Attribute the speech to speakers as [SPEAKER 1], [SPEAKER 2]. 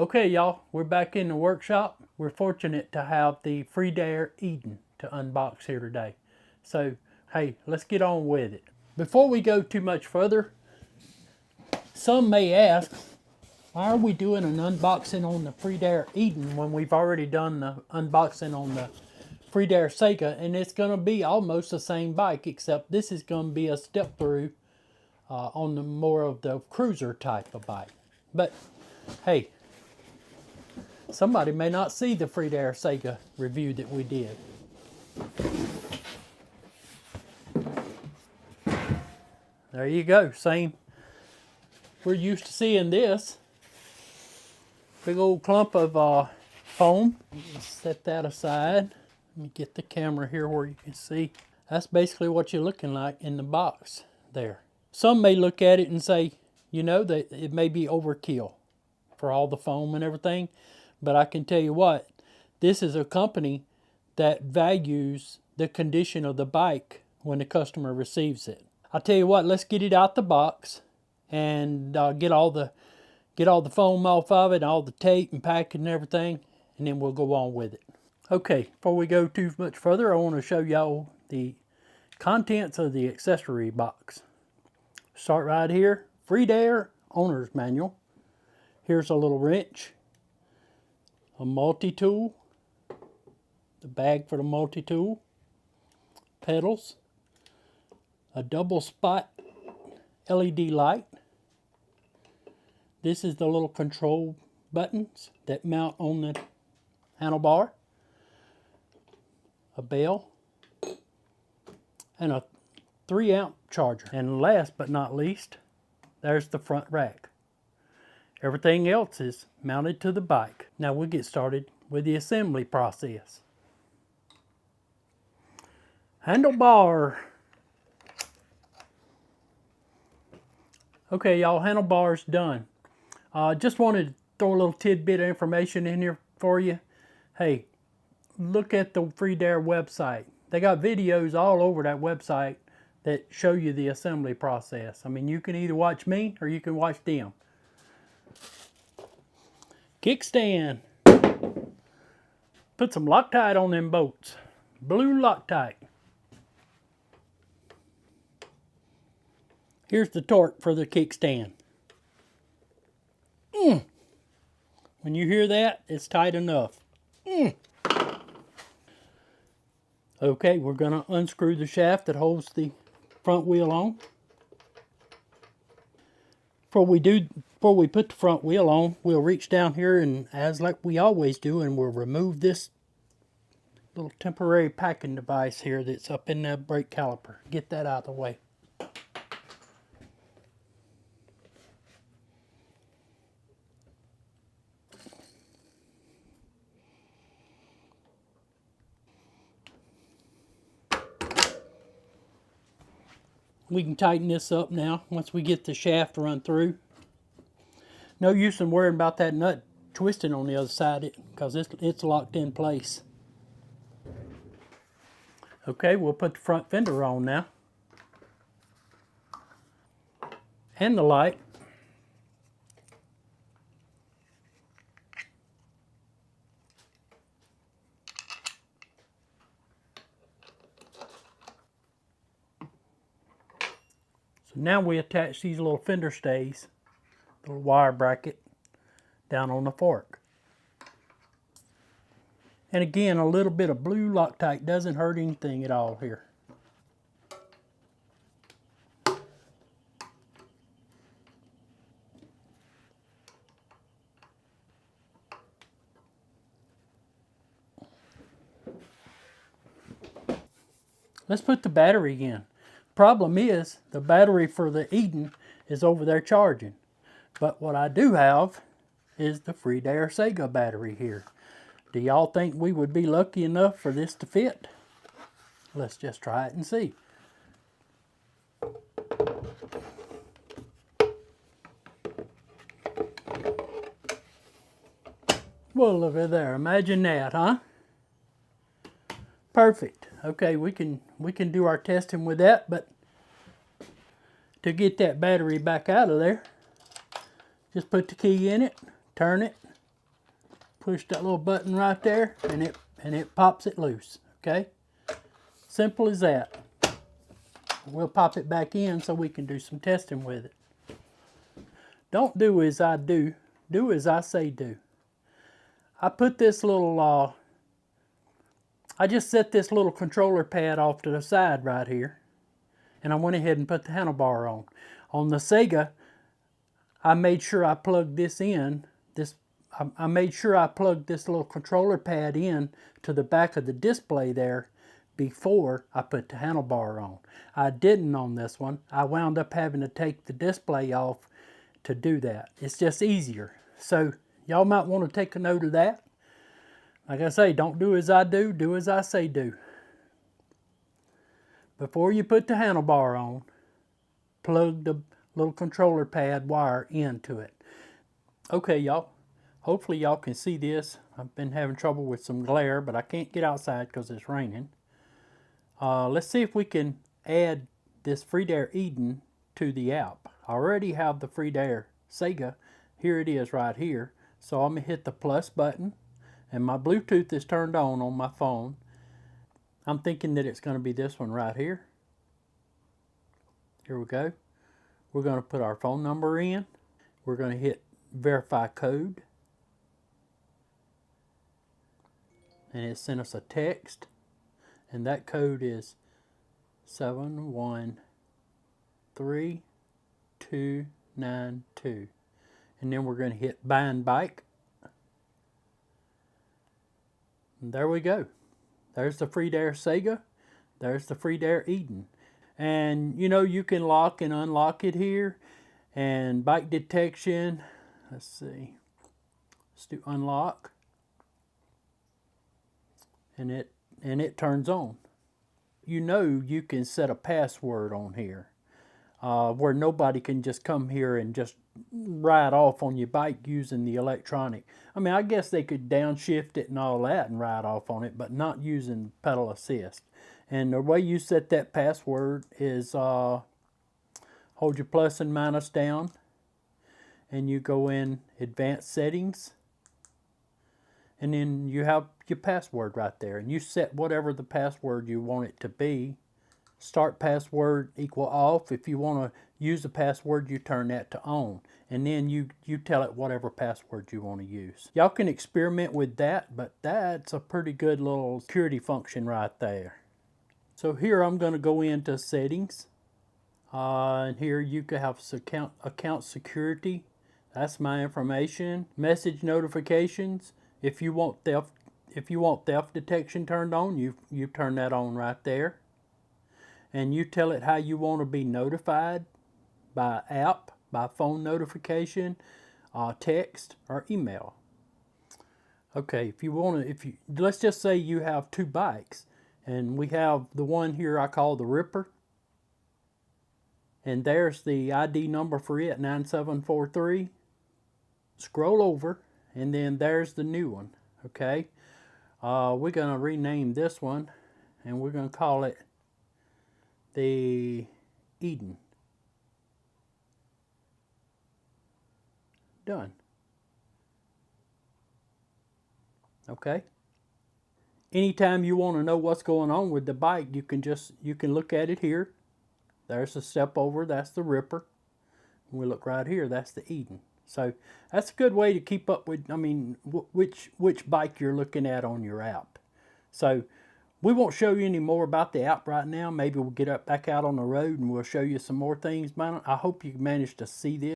[SPEAKER 1] Okay, y'all, we're back in the workshop. We're fortunate to have the Freedare Eden to unbox here today. So, hey, let's get on with it. Before we go too much further, some may ask, why are we doing an unboxing on the Freedare Eden when we've already done the unboxing on the Freedare Sega, and it's going to be almost the same bike, except this is going to be a step through on the more of the cruiser type of bike. But, hey, somebody may not see the Freedare Sega review that we did. There you go, same. We're used to seeing this. Big old clump of foam. Set that aside. Let me get the camera here where you can see. That's basically what you're looking like in the box there. Some may look at it and say, you know, that it may be overkill for all the foam and everything. But I can tell you what, this is a company that values the condition of the bike when the customer receives it. I'll tell you what, let's get it out the box and get all the foam off of it, all the tape and packaging and everything, and then we'll go on with it. Okay, before we go too much further, I want to show y'all the contents of the accessory box. Start right here, Freedare Owner's Manual. Here's a little wrench, a multi-tool, the bag for the multi-tool, pedals, a double spot LED light. This is the little control buttons that mount on the handlebar, a bell, and a 3-amp charger. And last but not least, there's the front rack. Everything else is mounted to the bike. Now we'll get started with the assembly process. Handlebar. Okay, y'all, handlebar's done. Just wanted to throw a little tidbit of information in here for you. Hey, look at the Freedare website. They got videos all over that website that show you the assembly process. I mean, you can either watch me or you can watch them. Kickstand. Put some Loctite on them bolts. Blue Loctite. Here's the torque for the kickstand. When you hear that, it's tight enough. Okay, we're going to unscrew the shaft that holds the front wheel on. Before we put the front wheel on, we'll reach down here and, as like we always do, and we'll remove this little temporary packing device here that's up in the brake caliper. Get that out of the way. We can tighten this up now once we get the shaft run through. No use in worrying about that nut twisting on the other side because it's locked in place. Okay, we'll put the front fender on now. And the light. So now we attach these little fender stays, little wire bracket, down on the fork. And again, a little bit of blue Loctite doesn't hurt anything at all here. Let's put the battery in. Problem is, the battery for the Eden is over there charging. But what I do have is the Freedare Sega battery here. Do y'all think we would be lucky enough for this to fit? Let's just try it and see. Well, look at there. Imagine that, huh? Perfect. Okay, we can do our testing with that, but to get that battery back out of there, just put the key in it, turn it, push that little button right there, and it pops it loose. Okay, simple as that. We'll pop it back in so we can do some testing with it. Don't do as I do, do as I say do. I put this little, I just set this little controller pad off to the side right here, and I went ahead and put the handlebar on. On the Sega, I made sure I plugged this in, I made sure I plugged this little controller pad in to the back of the display there before I put the handlebar on. I didn't on this one. I wound up having to take the display off to do that. It's just easier. So y'all might want to take a note of that. Like I say, don't do as I do, do as I say do. Before you put the handlebar on, plug the little controller pad wire into it. Okay, y'all. Hopefully y'all can see this. I've been having trouble with some glare, but I can't get outside because it's raining. Let's see if we can add this Freedare Eden to the app. I already have the Freedare Sega. Here it is right here. So I'm going to hit the plus button, and my Bluetooth is turned on my phone. I'm thinking that it's going to be this one right here. Here we go. We're going to put our phone number in. We're going to hit verify code. And it sent us a text. And that code is 713292. And then we're going to hit bind bike. And there we go. There's the Freedare Sega. There's the Freedare Eden. And you know, you can lock and unlock it here. And bike detection. Let's see. Let's do unlock. And it turns on. You know, you can set a password on here where nobody can just come here and just ride off on your bike using the electronic. I mean, I guess they could downshift it and all that and ride off on it, but not using pedal assist. And the way you set that password is hold your plus and minus down, and you go in advanced settings, and then you have your password right there, and you set whatever the password you want it to be. Start password equal off. If you want to use the password, you turn that to on, and then you tell it whatever password you want to use. Y'all can experiment with that, but that's a pretty good little security function right there. So here I'm going to go into settings, and here you can have account security. That's my information. Message notifications. If you want theft detection turned on, you turn that on right there. And you tell it how you want to be notified, by app, by phone notification, text, or email. Okay, let's just say you have two bikes, and we have the one here I call the Ripper, and there's the ID number for it, 9743. Scroll over, and then there's the new one. Okay, we're going to rename this one, and we're going to call it the Eden. Done. Okay. Anytime you want to know what's going on with the bike, you can look at it here. There's the step over, that's the Ripper. And we look right here, that's the Eden. So that's a good way to keep up with, I mean, which bike you're looking at on your app. So we won't show you any more about the app right now. Maybe we'll get back out on the road and we'll show you some more things. I hope you managed to see this.